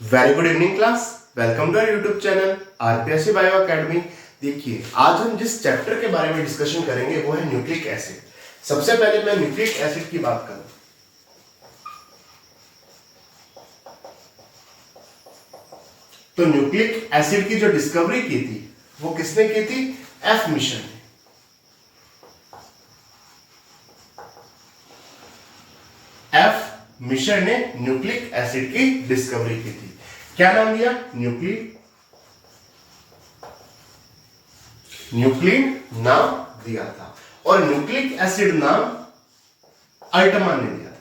Very good evening class. Welcome to our YouTube channel RPSC bio academy. देखिए, आज हम जिस चैप्टर के बारे में डिस्कशन करेंगे वो है न्यूक्लिक एसिड। सबसे पहले मैं न्यूक्लिक एसिड की बात करूं तो न्यूक्लिक एसिड की जो डिस्कवरी की थी वो किसने की थी? एफ मिशन ने। एफ मिशन ने न्यूक्लिक एसिड की डिस्कवरी की थी। क्या नाम दिया? न्यूक्लिन नाम दिया था और न्यूक्लिक एसिड नाम अल्टमान ने दिया था।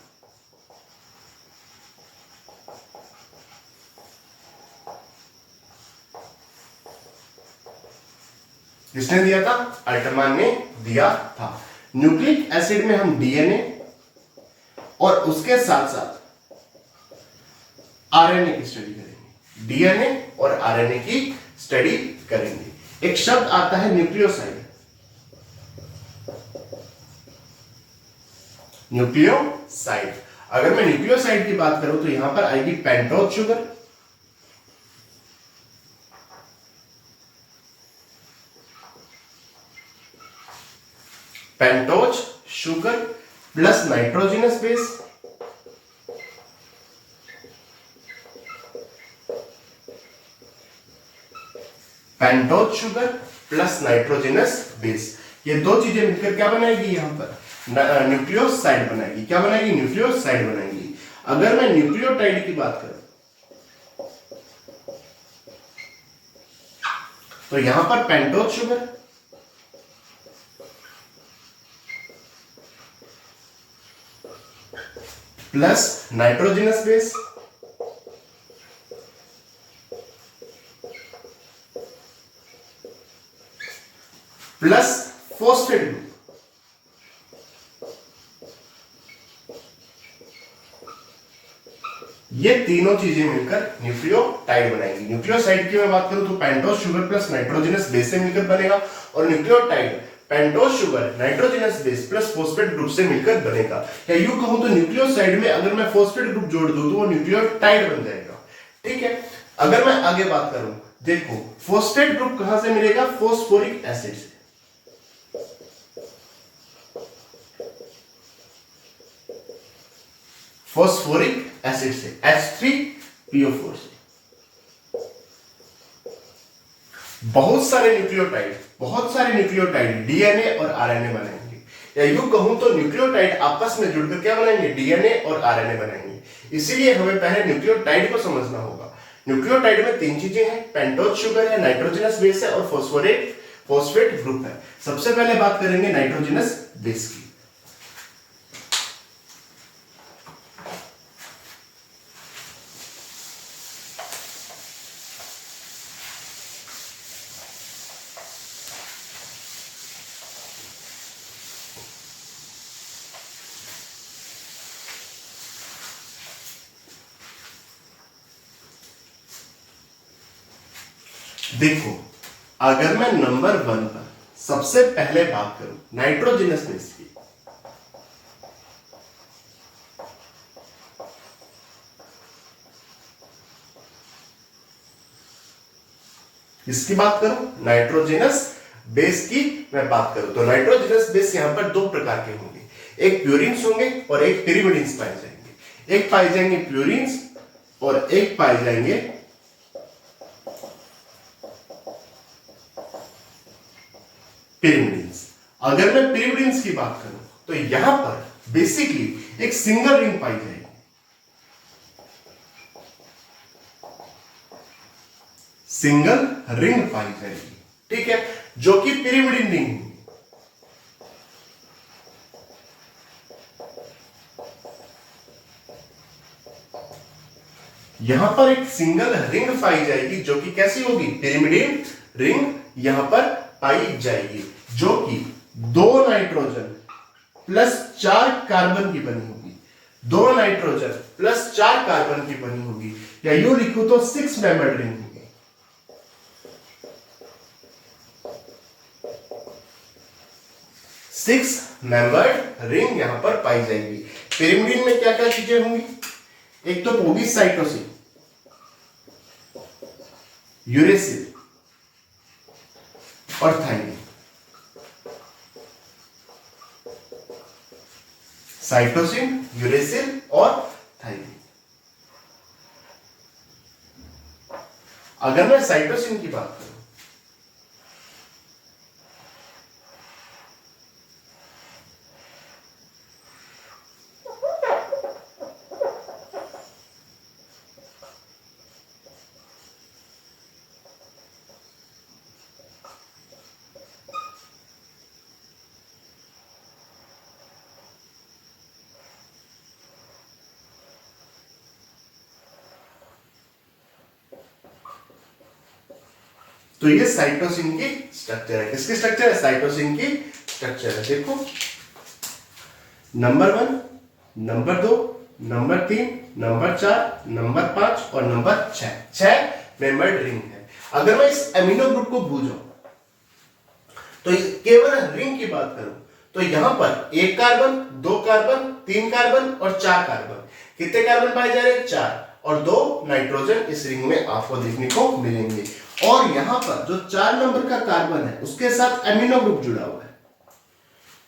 किसने दिया था? अल्टमान ने दिया था। न्यूक्लिक एसिड में हम डीएनए और उसके साथ साथ आरएनए की स्टडी करेंगे। डीएनए और आरएनए की स्टडी करेंगे। एक शब्द आता है न्यूक्लियोसाइड। न्यूक्लियोसाइड, अगर मैं न्यूक्लियोसाइड की बात करूं तो यहां पर आएगी pentose sugar, pentose sugar plus nitrogenous base, pentose sugar plus nitrogenous base. ये दो चीजें मिलकर क्या बनाएगी? यहां पर न्यूक्लियोसाइड बनाएगी। क्या बनाएगी? न्यूक्लियोसाइड बनाएगी। अगर मैं न्यूक्लियोटाइड की बात करूं तो यहां पर pentose sugar plus nitrogenous base plus phosphate group. ये तीनों चीजें मिलकर न्यूक्लियोटाइड बनाएंगी। न्यूक्लियोसाइड की मैं बात करूं तो pentose sugar plus nitrogenous base से मिलकर बनेगा और nucleotide pentose sugar nitrogenous base plus phosphate group से मिलकर बनेगा। या यूं कहूं तो न्यूक्लियोसाइड में अगर मैं फॉस्फेट ग्रुप जोड़ दूं तो वो न्यूक्लियोटाइड बन जाएगा। ठीक है। अगर मैं आगे बात करूं, देखो फॉस्फेट ग्रुप कहां से मिलेगा? फॉस्फोरिक एसिड से। फॉस्फोरिक एसिड से H3PO4 से। बहुत सारे न्यूक्लियोटाइड डीएनए और आरएनए बनाएंगे। या यूं कहूं तो न्यूक्लियोटाइड आपस में जुड़कर क्या बनाएंगे? डीएनए और आरएनए बनाएंगे। इसीलिए हमें पहले न्यूक्लियोटाइड को समझना होगा। न्यूक्लियोटाइड में तीन चीजें हैं, पेंटोज शुगर है, नाइट्रोजनस बेस है और फॉस्फेट ग्रुप है। सबसे पहले बात करेंगे नाइट्रोजनस बेस की। देखो, अगर मैं नंबर 1 पर सबसे पहले बात करूं नाइट्रोजनस बेस की, इसकी बात करूं नाइट्रोजनस बेस की मैं बात करूं तो नाइट्रोजनस बेस यहां पर दो प्रकार के होंगे। एक प्यूरिन्स होंगे और एक पिरिमिडिन्स पाए जाएंगे। एक पाए जाएंगे प्यूरिन्स और एक पाए जाएंगे पिरिमिडिन्स। अगर मैं पिरिमिडिन्स की बात करूं तो यहां पर बेसिकली एक सिंगल रिंग पाई जाएगी। सिंगल रिंग पाई जाएगी, ठीक है, जो कि पिरिमिडिन रिंग होगी। यहां पर एक सिंगल रिंग पाई जाएगी जो कि कैसी होगी? पिरिमिडिन रिंग यहां पर पाई जाएगी, जो कि 2 नाइट्रोजन प्लस 4 कार्बन की बनी होगी। 2 नाइट्रोजन प्लस 4 कार्बन की बनी होगी। या यूं लिखूं तो 6 मेंबर्ड रिंग होगी। 6 मेंबर्ड रिंग यहां पर पाई जाएगी। पिरिमिडिन में क्या क्या चीजें होंगी? एक तो पोबीज साइटोसिन, यूरेसिल और थाइमिन। साइटोसिन, यूरेसिल और थाइमिन। अगर मैं साइटोसिन की बात करूं, तो ये साइटोसिन की स्ट्रक्चर है। किसकी स्ट्रक्चर है? साइटोसिन की स्ट्रक्चर है। देखो, number 1, number 2, number 3, number 4, number 5 और नंबर 6, 6 मेंबर्ड रिंग है। अगर मैं इस अमीनो ग्रुप को भूल जाऊं तो केवल रिंग की बात करूं तो यहां पर 1 कार्बन, 2 कार्बन, 3 कार्बन और 4 कार्बन। कितने कार्बन पाए जा रहे हैं? 4, और 2 नाइट्रोजन इस रिंग में आपको देखने को मिलेंगे। और यहां पर जो 4 नंबर का कार्बन है उसके साथ अमीनो ग्रुप जुड़ा हुआ है।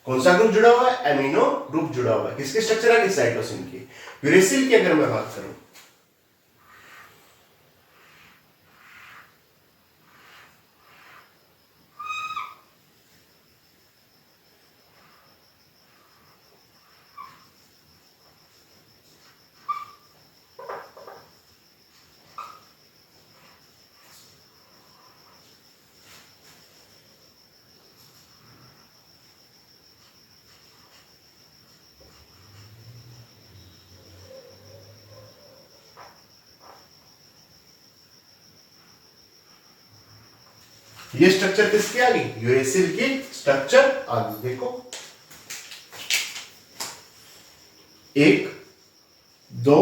कौन सा ग्रुप जुड़ा हुआ है? अमीनो ग्रुप जुड़ा हुआ है। किसके स्ट्रक्चर है? साइटोसिन की। यूरेसिल की अगर मैं बात करूं, ये स्ट्रक्चर किसकी आ गई? यूरेसिल की स्ट्रक्चर आ गई। देखो, 1, 2,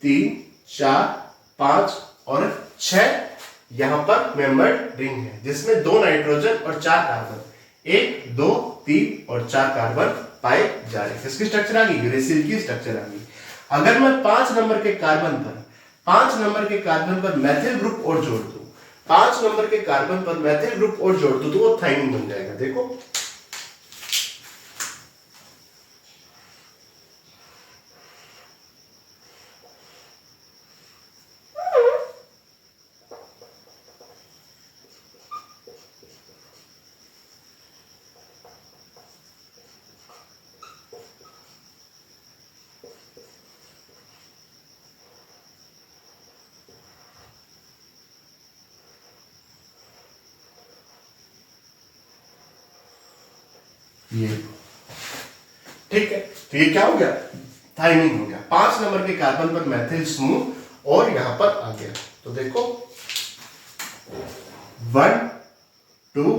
3, 4, 5 और 6 यहां पर मेंबर्ड रिंग है, जिसमें 2 नाइट्रोजन और 4 कार्बन, 1, 2, 3 और 4 कार्बन पाए जा रहे हैं। किसकी स्ट्रक्चर आ गई? यूरेसिल की स्ट्रक्चर आ गई। अगर मैं 5 नंबर के कार्बन पर मैथिल ग्रुप और जोड़ दूं, 5 नंबर के कार्बन पर मैथिल ग्रुप और जोड़ दूं तो वो थाइमिन बन जाएगा। देखो, ये ठीक है। तो ये क्या हो गया? थाइमिन हो गया। 5 नंबर के कार्बन पर मैथिल समूह और यहां पर आ गया। तो देखो, 1, 2,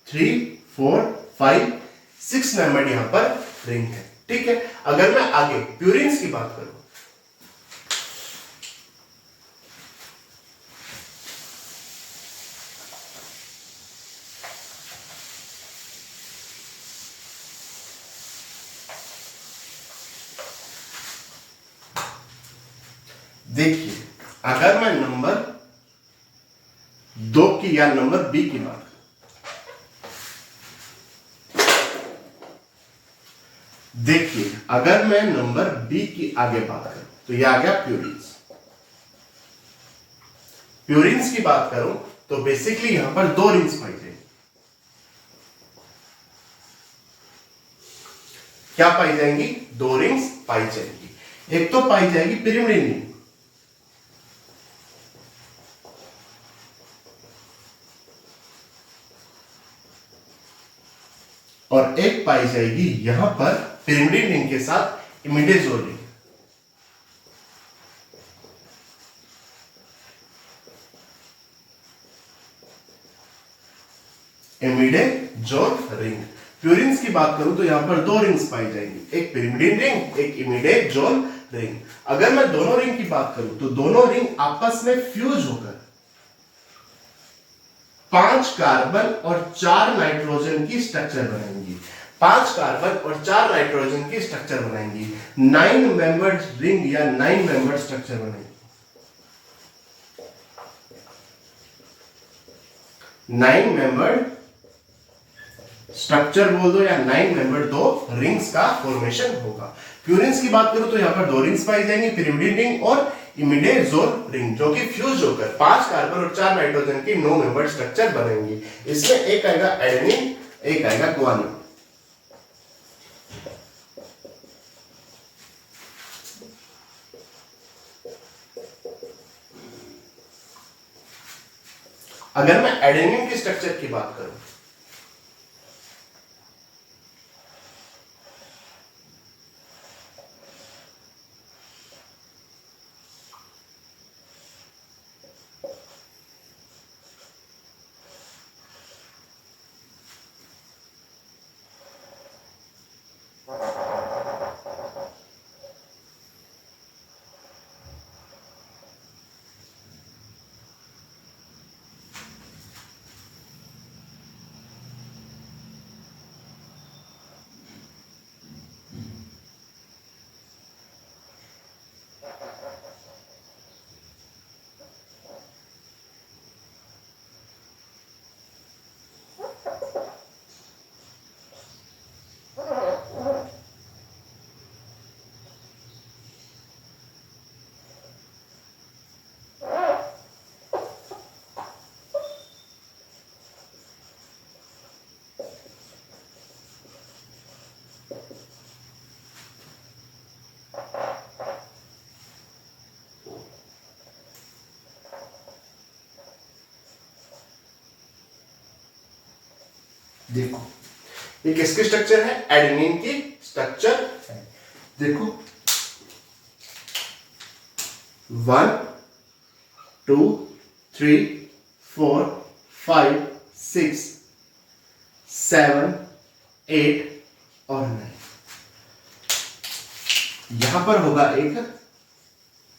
3, 4, 5, 6 मेंबर यहां पर रिंग है। ठीक है। अगर मैं आगे प्यूरिन्स की बात करूं, देखिए, अगर मैं नंबर 2 की या नंबर बी की बात करूं, देखिए, अगर मैं नंबर बी की आगे बात करूं तो यह आ गया प्यूरिन्स। प्यूरिन्स की बात करूं तो बेसिकली यहां पर 2 रिंग्स पाई जाएंगी। क्या पाई जाएंगी? 2 रिंग्स पाई जाएंगी। एक तो पाई जाएगी पिरिमिडिन रिंग, और एक पाई जाएगी यहां पर पिरिमिडिन रिंग के साथ imidazole ring. Imidazole ring. Purines की बात करूं तो यहां पर 2 रिंग्स पाई जाएंगी, एक पिरिमिडिन रिंग, एक इमिडाज़ोल रिंग। अगर मैं दोनों रिंग की बात करूं तो दोनों रिंग आपस में फ्यूज होकर 5 कार्बन और 4 नाइट्रोजन की स्ट्रक्चर बनाएंगी। 5 कार्बन और 4 नाइट्रोजन की स्ट्रक्चर बनाएंगी। 9 मेंबर्ड रिंग या 9 मेंबर्ड स्ट्रक्चर बनाएंगी। 9 मेंबर्ड स्ट्रक्चर बोल दो या 9 मेंबर्ड दो रिंग्स का फॉर्मेशन होगा। प्यूरिन्स की बात करूं तो यहाँ पर 2 रिंग्स पाई जाएंगी, पिरिमिडीन रिंग और इमिडाज़ोल रिंग, जो कि फ्यूज होकर 5 कार्बन और 4 नाइट्रोजन की 9 मेंबर्ड स्ट्रक्चर बनेंगी। इसमें एक आएगा एडेनिन, एक आएगा ग्वानिन। अगर मैं एडेनिन के स्ट्रक्चर की बात करूं, देखो ये किसकी स्ट्रक्चर है? एडेनिन की स्ट्रक्चर है। देखो 1 2 3 4 5 6 7 8 और 9। यहां पर होगा एक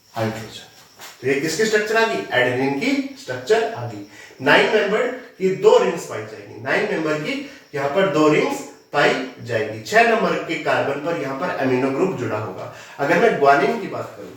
हाइड्रोजन। तो ये किसकी स्ट्रक्चर आ गई? एडेनिन की स्ट्रक्चर आ गई। 9 मेंबर की 2 रिंग्स पाई जाएगी। 9 मेंबर की यहां पर 2 रिंग्स पाई जाएगी। 6 नंबर के कार्बन पर यहां पर अमीनो ग्रुप जुड़ा होगा। अगर मैं ग्वानिन की बात करूं,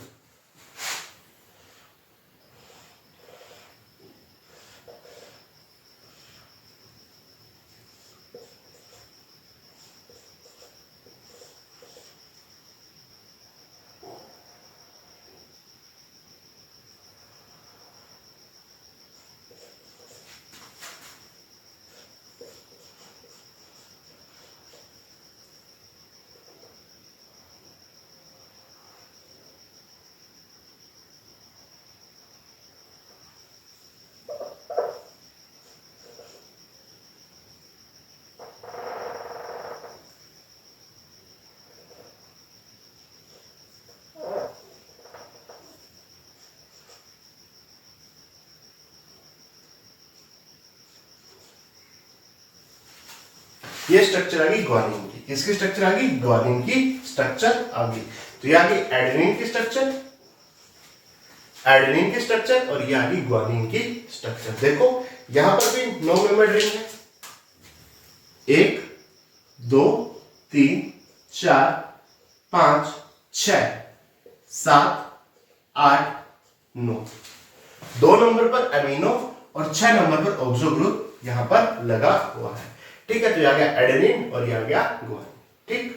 ये स्ट्रक्चर आ गई ग्वानिन की। किसकी स्ट्रक्चर आ गई? ग्वानिन की स्ट्रक्चर आ गई। तो ये आ गई एडेनिन की स्ट्रक्चर, एडेनिन की स्ट्रक्चर, और ये आ गई ग्वानिन की स्ट्रक्चर। देखो यहां पर भी 9 मेंबर्ड रिंग है। 1 2 3 4 5 6 7 8 9। 2 नंबर पर अमीनो और 6 नंबर पर ऑक्सो ग्रुप यहां पर लगा हुआ है। ठीक है, तो ये आ गया एडेनिन और ये आ गया ग्वानिन। ठीक,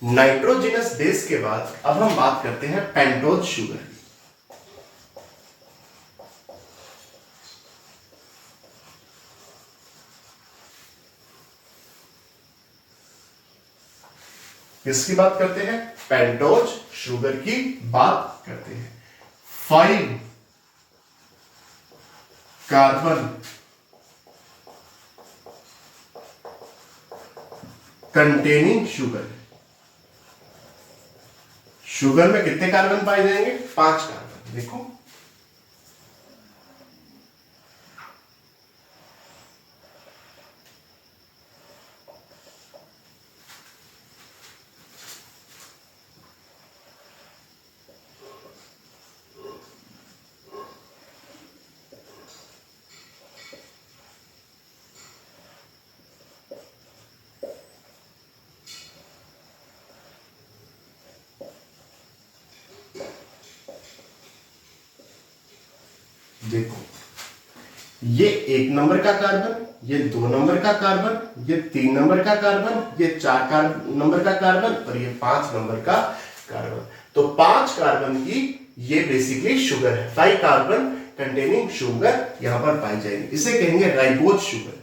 नाइट्रोजिनस बेस के बाद अब हम बात करते हैं पेंटोज शुगर की। किसकी बात करते हैं? पेंटोज शुगर की बात करते हैं। 5 कार्बन कंटेनिंग शुगर। शुगर में कितने कार्बन पाए जाएंगे? 5 कार्बन। देखो ये 1 नंबर का कार्बन, ये 2 नंबर का कार्बन, ये 3 नंबर का कार्बन, ये 4 नंबर का कार्बन और ये 5 नंबर का कार्बन। तो 5 कार्बन की ये बेसिकली शुगर है, 5 कार्बन कंटेनिंग शुगर यहां पर पाई जाएगी, इसे कहेंगे राइबोज शुगर।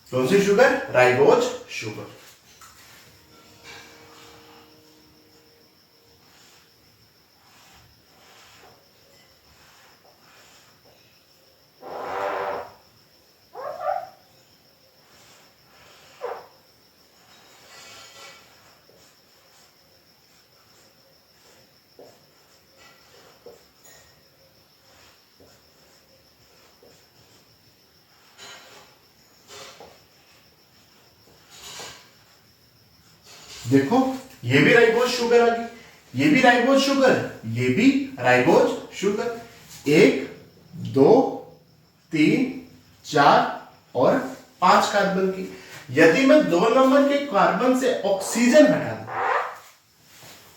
कौन सी शुगर? Ribose sugar. देखो ये भी राइबोज शुगर आ गई, ये भी राइबोज शुगर, ये भी राइबोज शुगर। 1 2 3 4 और 5 कार्बन की। यदि मैं 2 नंबर के कार्बन से ऑक्सीजन हटा दूं,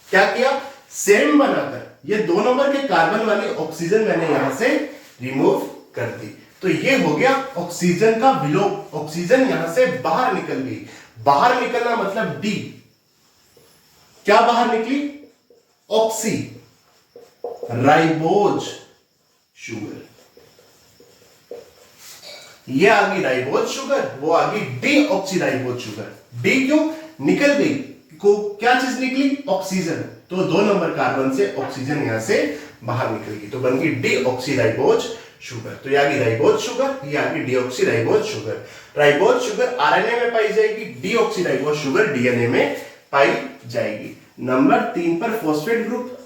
क्या किया? सेम बनाकर ये 2 नंबर के कार्बन वाली ऑक्सीजन मैंने यहां से रिमूव कर दी, तो ये हो गया ऑक्सीजन का विलोप। ऑक्सीजन यहां से बाहर निकल गई। बाहर निकलना मतलब डी। क्या बाहर निकली? Oxy, ribose sugar. ये आ गई राइबोज शुगर, वो आ गई D oxy ribose sugar. D क्यों? निकल गई, को क्या चीज निकली? ऑक्सीजन। तो 2 नंबर कार्बन से ऑक्सीजन यहां से बाहर निकल गई, तो बन गई डी ऑक्सी राइबोज शुगर। तो ये आ गई राइबोज शुगर, ये आ गई D oxy ribose sugar. Ribose sugar RNA में पाई जाएगी, D oxy ribose sugar DNA में पाई जाएगी। नंबर 3 पर फॉस्फेट ग्रुप।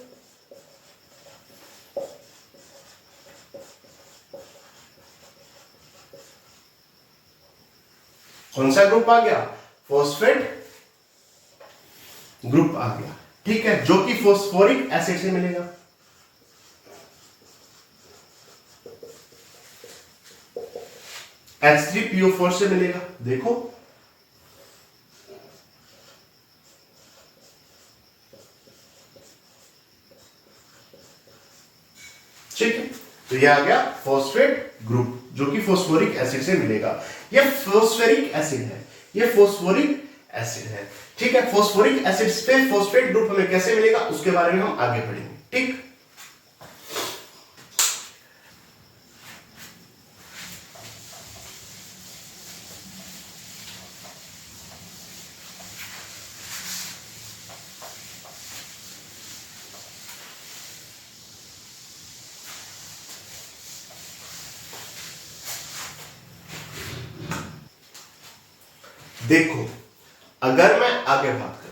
कौन सा ग्रुप आ गया? फॉस्फेट ग्रुप आ गया, ठीक है, जो कि फॉस्फोरिक एसिड से मिलेगा। H3PO4 से मिलेगा। देखो ठीक है, तो ये आ गया फॉस्फेट ग्रुप, जो कि फॉस्फोरिक एसिड से मिलेगा। ये फॉस्फेरिक एसिड है, ये फॉस्फोरिक एसिड है, ठीक है। फॉस्फोरिक एसिड पे फॉस्फेट ग्रुप हमें कैसे मिलेगा उसके बारे में हम आगे पढ़ेंगे, ठीक। देखो अगर मैं आगे बात करूं,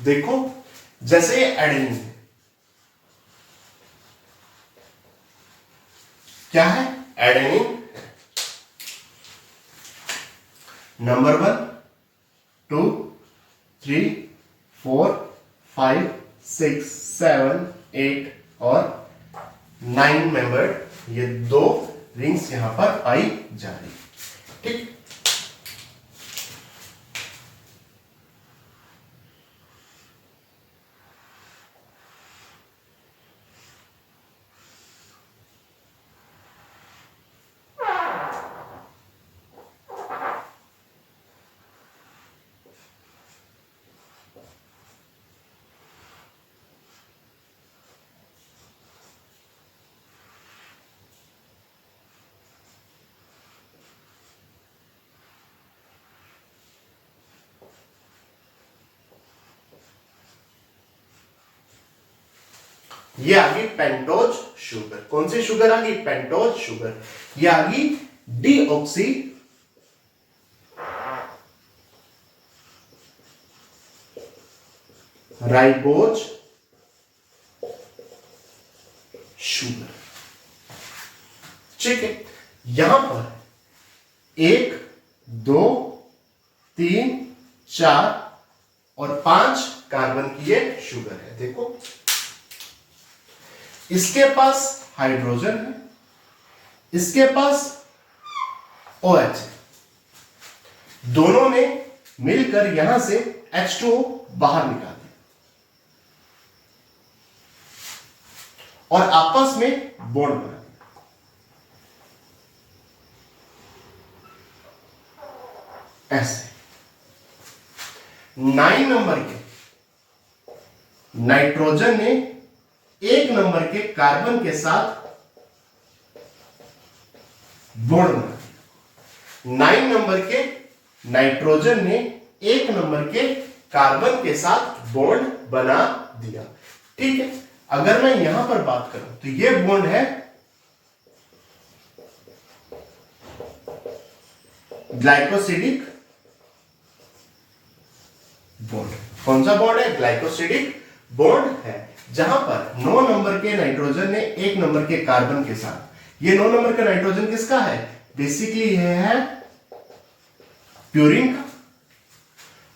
देखो जैसे ये एडेनिन है, क्या है? एडेनिन। नंबर 1 2 3 4 5 6 7 8 और 9 मेंबर, ये 2 रिंग्स यहां पर पाई जा रही, ठीक। ये आ गई पेंटोज शुगर। कौन सी शुगर आ गई? Pentose sugar. ये आ गई डीऑक्सी राइबोज शुगर। ठीक है, यहां पर 1 2 3 4 और 5 कार्बन की ये शुगर है। देखो, इसके पास हाइड्रोजन है, इसके पास OH है, दोनों ने मिलकर यहां से H2O बाहर निकाल दिया और आपस में बॉन्ड बना दिया। ऐसे 9 नंबर के नाइट्रोजन ने 1 नंबर के कार्बन के साथ बॉन्ड बना दिया। 9 नंबर के नाइट्रोजन ने 1 नंबर के कार्बन के साथ बॉन्ड बना दिया। ठीक है, अगर मैं यहां पर बात करूं तो ये बॉन्ड है ग्लाइकोसिडिक बॉन्ड। कौन सा बॉन्ड है? ग्लाइकोसिडिक बॉन्ड है, जहां पर 9 नंबर के नाइट्रोजन ने 1 नंबर के कार्बन के साथ, ये 9 नंबर का नाइट्रोजन किसका है? बेसिकली ये है प्यूरिन का,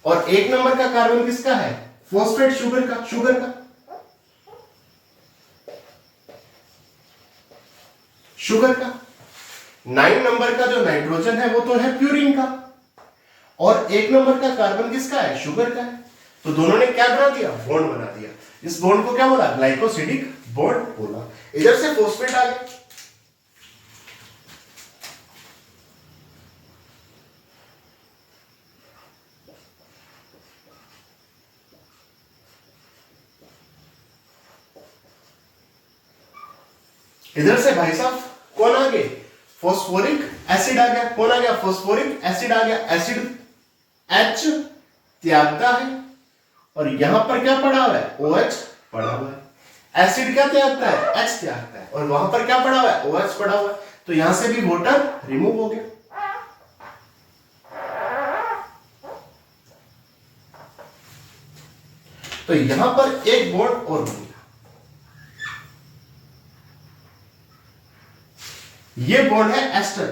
और 1 नंबर का कार्बन किसका है? फॉस्फेट शुगर का। शुगर का 9 नंबर का जो नाइट्रोजन है वो तो है प्यूरिन का, और 1 नंबर का कार्बन किसका है? शुगर का है। तो दोनों ने क्या बना दिया? बॉन्ड बना दिया। इस बॉन्ड को क्या बोला? ग्लाइकोसिडिक बॉन्ड बोला। इधर से फॉस्फेट आ गया, इधर से भाई साहब कौन आ गए? फॉस्फोरिक एसिड आ गया। कौन आ गया? फॉस्फोरिक एसिड आ गया। एसिड H त्यागता है, और यहां पर क्या पड़ा हुआ है? OH पड़ा हुआ है। एसिड क्या त्यागता है? H त्यागता है, और वहां पर क्या पड़ा हुआ है? OH पड़ा हुआ है। तो यहां से भी वाटर रिमूव हो गया। तो यहां पर एक बॉन्ड और बन गया। ये बॉन्ड है एस्टर।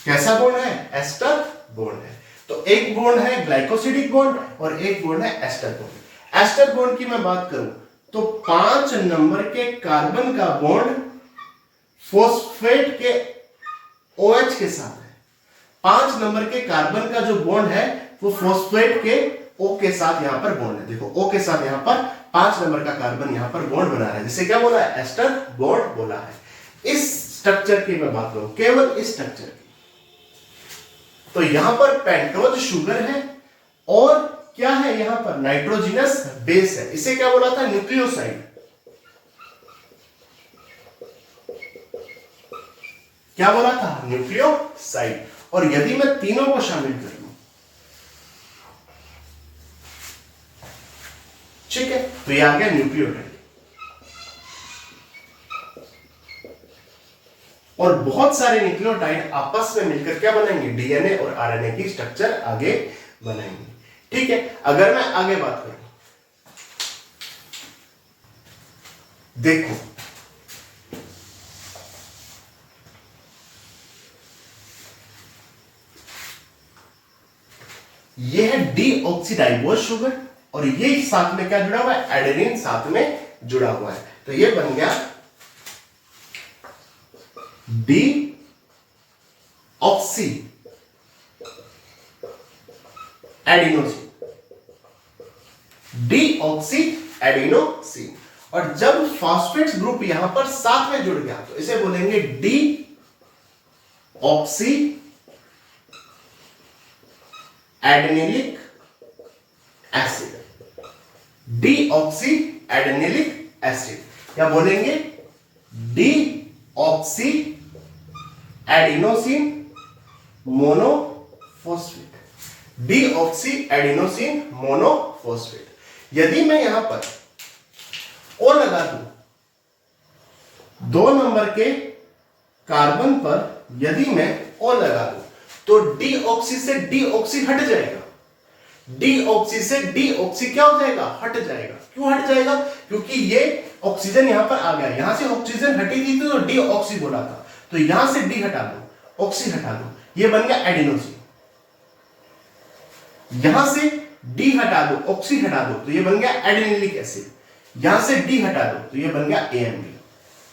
कैसा बॉन्ड है? एस्टर बॉन्ड है। तो एक बॉन्ड है ग्लाइकोसिडिक बॉन्ड और एक बॉन्ड है एस्टर बॉन्ड। एस्टर बॉन्ड की मैं बात करूं तो 5 नंबर के कार्बन का बॉन्ड फॉस्फेट के OH के साथ है। 5 नंबर के कार्बन का जो बॉन्ड है वो फॉस्फेट के O के साथ यहां पर बॉन्ड है। देखो, O के साथ यहां पर 5 नंबर का कार्बन यहां पर बॉन्ड बना रहा है, जिसे क्या बोला है? एस्टर बॉन्ड बोला है। इस स्ट्रक्चर की मैं बात करूं, केवल इस स्ट्रक्चर की, तो यहां पर पेंटोज शुगर है और क्या है? यहां पर नाइट्रोजिनस बेस है। इसे क्या बोला था? न्यूक्लियोसाइड। क्या बोला था? न्यूक्लियोसाइड। और यदि मैं तीनों को शामिल कर लूं, ठीक है, तो ये आ गया न्यूक्लियोटाइड। और बहुत सारे न्यूक्लियोटाइड आपस में मिलकर क्या बनाएंगे? DNA और RNA की स्ट्रक्चर आगे बनाएंगे। ठीक है, अगर मैं आगे बात करूं, देखो ये है डीऑक्सीराइबोज शुगर, और ये साथ में क्या जुड़ा हुआ है? एडेनिन साथ में जुड़ा हुआ है। तो ये बन गया डीऑक्सी एडिनोसिन। Deoxy adenosine. और जब फॉस्फेट ग्रुप यहां पर साथ में जुड़ गया तो इसे बोलेंगे deoxy adenylic acid. Deoxy adenylic acid, या बोलेंगे deoxy adenosine monophosphate. Deoxy adenosine monophosphate. यदि मैं यहां पर ओ लगा दूं, 2 नंबर के कार्बन पर यदि मैं ओ लगा दूं तो डीऑक्सी से डीऑक्सी हट जाएगा, डीऑक्सी से डीऑक्सी क्या हो जाएगा, हट जाएगा। क्यों हट जाएगा? क्योंकि ये ऑक्सीजन यहां पर आ गया, यहां से ऑक्सीजन हटी थी तो डीऑक्सी बोला था, तो यहां से डी हटा दो, ऑक्सी हटा दो, ये बन गया एडिनोसिन। यहां से डी हटा दो, ऑक्सी हटा दो, तो ये बन गया एडिनिलिक एसिड। यहां से डी हटा दो तो ये बन गया एएमपी,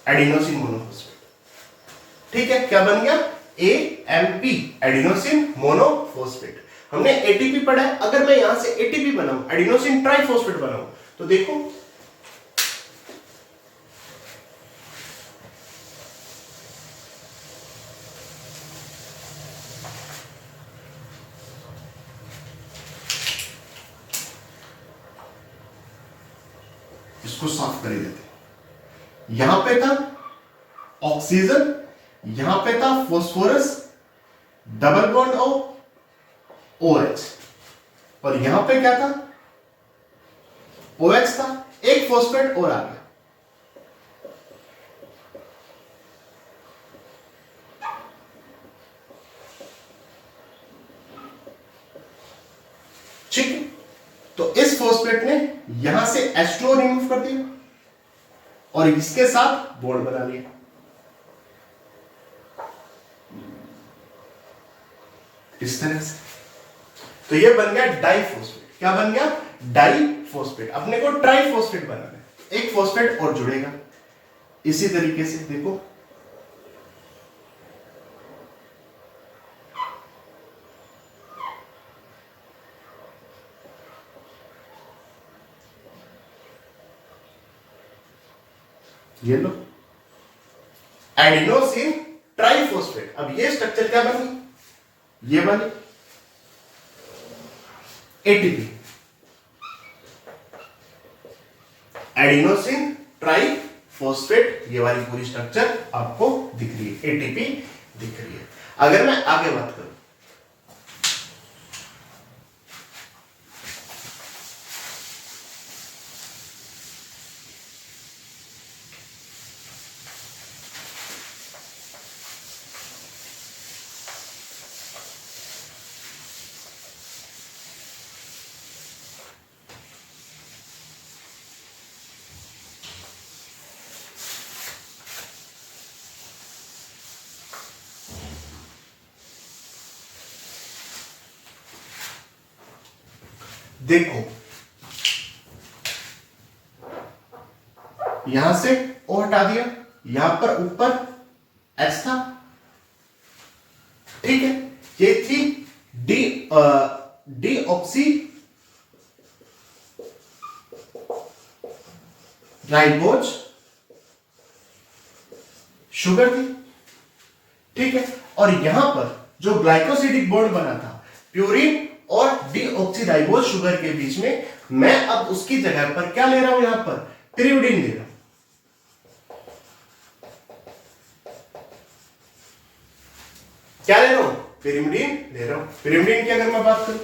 एडिनोसिन मोनोफॉस्फेट। ठीक है, क्या बन गया? AMP, adenosine monophosphate. हमने एटीपी पढ़ा है, अगर मैं यहां से एटीपी बनाऊं, एडिनोसिन ट्राइफॉस्फेट बनाऊं, तो देखो इसको साफ कर देते हैं। यहां पे था ऑक्सीजन, यहां पे था phosphorus, double bond O OH, और यहां पे क्या था? OH था, एक फॉस्फेट और आ गया। ठीक है, तो इस फॉस्फेट ने यहां से H2O रिमूव कर दिया और इसके साथ बॉन्ड बना लिया। इस तरह से तो ये बन गया डाइफॉस्फेट। क्या बन गया? डाइफॉस्फेट। अपने को ट्राइफॉस्फेट बनाना है, एक फॉस्फेट और जुड़ेगा। इसी तरीके से देखो, ये लो एडिनोसिन ट्राइफॉस्फेट। अब ये स्ट्रक्चर क्या बनी? ये बनी एटीपी, एडिनोसिन ट्राइफॉस्फेट। ये वाली पूरी स्ट्रक्चर आपको दिख रही है, एटीपी दिख रही है। अगर मैं आगे बात करूं, देखो यहां से ओ हटा दिया, यहां पर ऊपर H था। ठीक है, ये थी डीऑक्सी राइबोज शुगर थी। ठीक है, और यहां पर जो ग्लाइकोसिडिक बॉन्ड बना था प्यूरिन और डीऑक्सीराइबोज शुगर के बीच में, मैं अब उसकी जगह पर क्या ले रहा हूं? यहां पर पिरिमिडीन ले रहा हूं। क्या ले रहा हूं? पिरिमिडीन ले रहा हूं। पिरिमिडीन की अगर मैं बात करूं,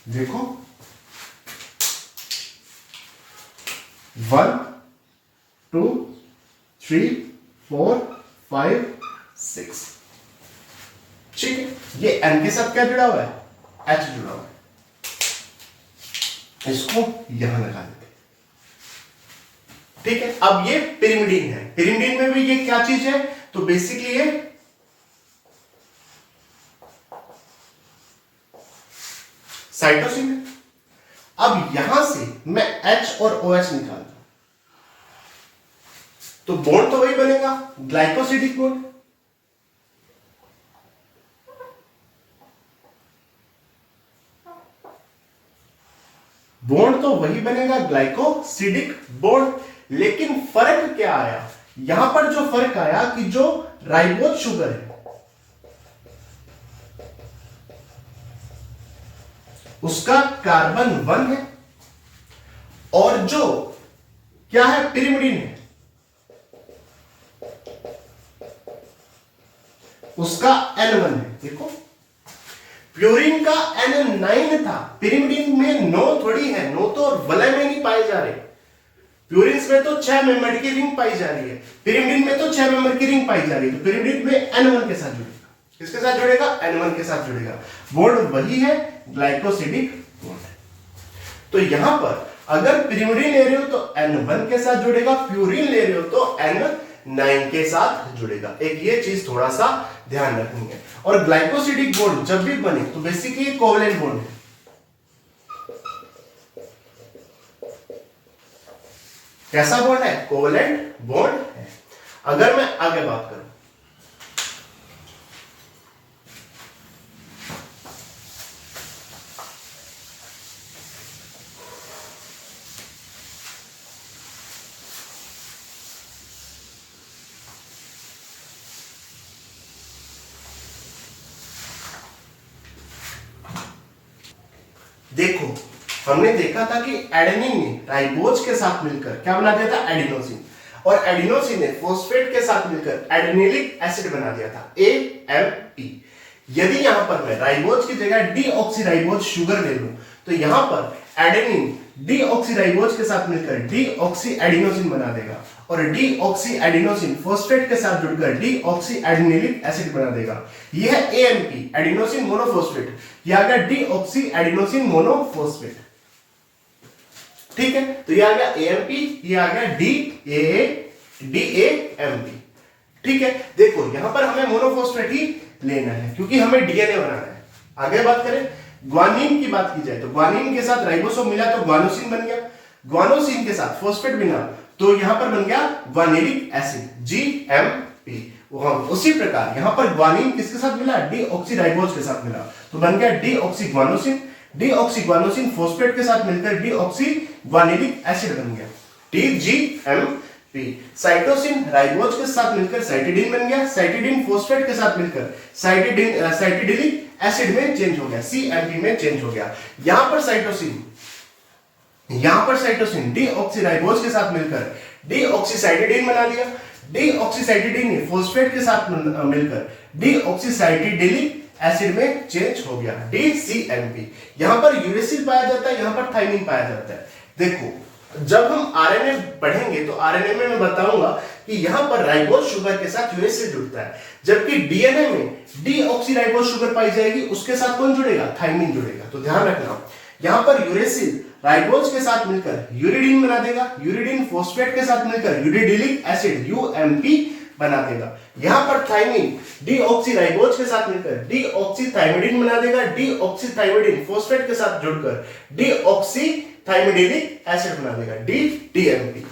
देखो 1 2 3 4 5 6। ठीक है, ये N के साथ क्या जुड़ा हुआ है? H जुड़ा हुआ है। इसको यहां लगा देते। ठीक है, अब ये पिरिमिडीन है। पिरिमिडीन में भी ये क्या चीज है? तो बेसिकली ये साइटोसिन है। अब यहां से मैं H और OH निकालता हूं, तो बॉन्ड तो वही बनेगा, ग्लाइकोसिडिक बॉन्ड। बॉन्ड तो वही बनेगा, ग्लाइकोसिडिक बॉन्ड। लेकिन फर्क क्या आया? यहां पर जो फर्क आया कि जो राइबोज शुगर है उसका कार्बन 1 है और जो क्या है पिरिमिडिन है उसका N1 है। देखो प्यूरिन का N9 था, पिरिमिडिन में 9 थोड़ी है, 9 तो वलय में नहीं पाए जा रहे। प्यूरिन में तो 6 मेंबर की रिंग पाई जा रही है, पिरिमिडिन में तो 6 मेंबर की रिंग पाई जा रही है, तो पिरिमिडिन में N1 के साथ जुड़ेगा। किसके साथ जुड़ेगा? N1 के साथ जुड़ेगा। बॉन्ड वही है, ग्लाइकोसिडिक बॉन्ड। तो यहां पर अगर पिरिमिडिन ले रहे हो तो N1 के साथ जुड़ेगा, प्यूरिन ले रहे हो तो N9 के साथ जुड़ेगा। एक ये चीज थोड़ा सा ध्यान रखनी है। और ग्लाइकोसिडिक बॉन्ड जब भी बने तो बेसिकली कोवलेंट बॉन्ड है। कैसा बॉन्ड है? कोवलेंट बॉन्ड है। अगर मैं आगे बात करूं, देखो हमने देखा था कि एडेनिन ने राइबोज के साथ मिलकर क्या बना दिया था? एडिनोसिन। और एडिनोसिन ने फॉस्फेट के साथ मिलकर एडेनिलिक एसिड बना दिया था, AMP। यदि यहां पर मैं राइबोज की जगह डीऑक्सीराइबोज शुगर ले लूं तो यहां पर एडेनिन डीऑक्सीराइबोज के साथ मिलकर डीऑक्सी एडिनोसिन बना देगा और डीऑक्सी एडिनोसिन फॉस्फेट के साथ जुड़कर डीऑक्सी एडिनिलिक एसिड बना देगा। यह है AMP, एडिनोसिन मोनोफॉस्फेट। यह आ गया डीऑक्सी एडिनोसिन मोनोफॉस्फेट। ठीक है, तो यह आ गया AMP, यह आ गया DAMP। ठीक है, देखो यहां पर हमें मोनोफॉस्फेट ही लेना है क्योंकि हमें डीएनए बनाना है। आगे बात करें, ग्वानिन की बात की जाए तो ग्वानिन के साथ राइबोसोम मिला तो ग्वानोसिन बन गया, ग्वानोसिन के साथ फॉस्फेट मिला तो यहां पर बन गया ग्वानिलिक एसिड, GMP। उसी प्रकार यहां पर ग्वानिन किसके साथ मिला? डीऑक्सीराइबोज के साथ मिला तो बन गया डीऑक्सीग्वानोसिन। डीऑक्सीग्वानोसिन फॉस्फेट के साथ मिलकर डीऑक्सीग्वानिलिक एसिड बन गया, DGMP। साइटोसिन राइबोज के साथ मिलकर साइटिडीन बन गया, साइटिडीन फॉस्फेट के साथ मिलकर साइटिडिलिक एसिड में चेंज हो गया, CMP में चेंज हो गया। यहां पर साइटोसिन डीऑक्सीराइबोज के साथ मिलकर डीऑक्सीसाइटिडीन बना दिया, डीऑक्सीसाइटिडीन ने फॉस्फेट के साथ मिलकर डीऑक्सीसाइटिडिलिक एसिड में चेंज हो गया, DCMP। यहां पर यूरेसिल पाया जाता है, यहां पर थाइमिन पाया जाता है। देखो जब हम आरएनए पढ़ेंगे तो आरएनए में मैं बताऊंगा कि यहां पर राइबोज शुगर के साथ यूरेसिल जुड़ता है, जबकि डीएनए में डीऑक्सीराइबोज शुगर पाई जाएगी, उसके साथ कौन जुड़ेगा? थाइमिन जुड़ेगा। तो ध्यान रखना, यहां पर यूरेसिल राइबोज के साथ मिलकर यूरिडीन बना देगा, यूरिडीन फॉस्फेट के साथ मिलकर यूरिडिलिक एसिड UMP बना देगा। यहां पर थाइमिन डीऑक्सीराइबोज के साथ मिलकर डीऑक्सीथाइमिडीन बना देगा, डीऑक्सीथाइमिडीन फॉस्फेट के साथ जुड़कर डीऑक्सीथाइमिडिलिक एसिड बना देगा, DTMP।